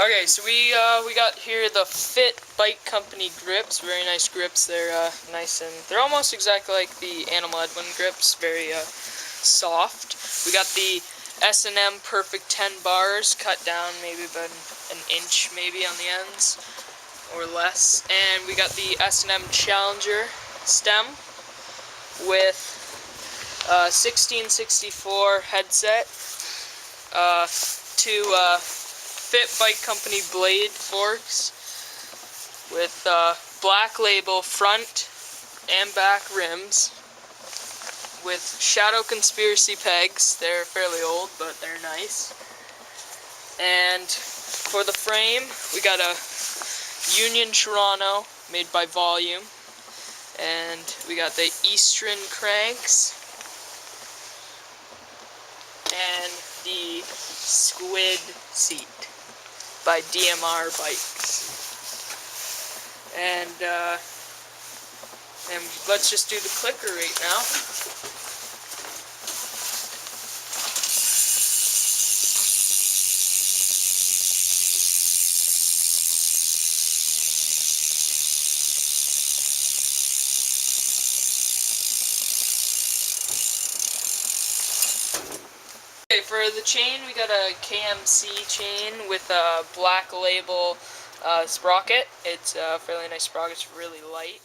Okay, so we got here the Fit Bike Company grips. Very nice grips. They're nice and they're almost exactly like the Animal Edwin grips. Very soft. We got the S&M Perfect 10 bars, cut down maybe about an inch maybe on the ends or less. And we got the S&M Challenger stem with 1664 headset. Two Fit Bike Company blade forks with black label front and back rims with Shadow Conspiracy pegs. They're fairly old, but they're nice. And for the frame, we got a Union Toronto made by Volume, and we got the Eastern cranks and the Squid seat by DMR Bikes. And let's just do the clicker right now. Okay, for the chain, we got a KMC chain with a black label sprocket. It's a fairly nice sprocket, it's really light.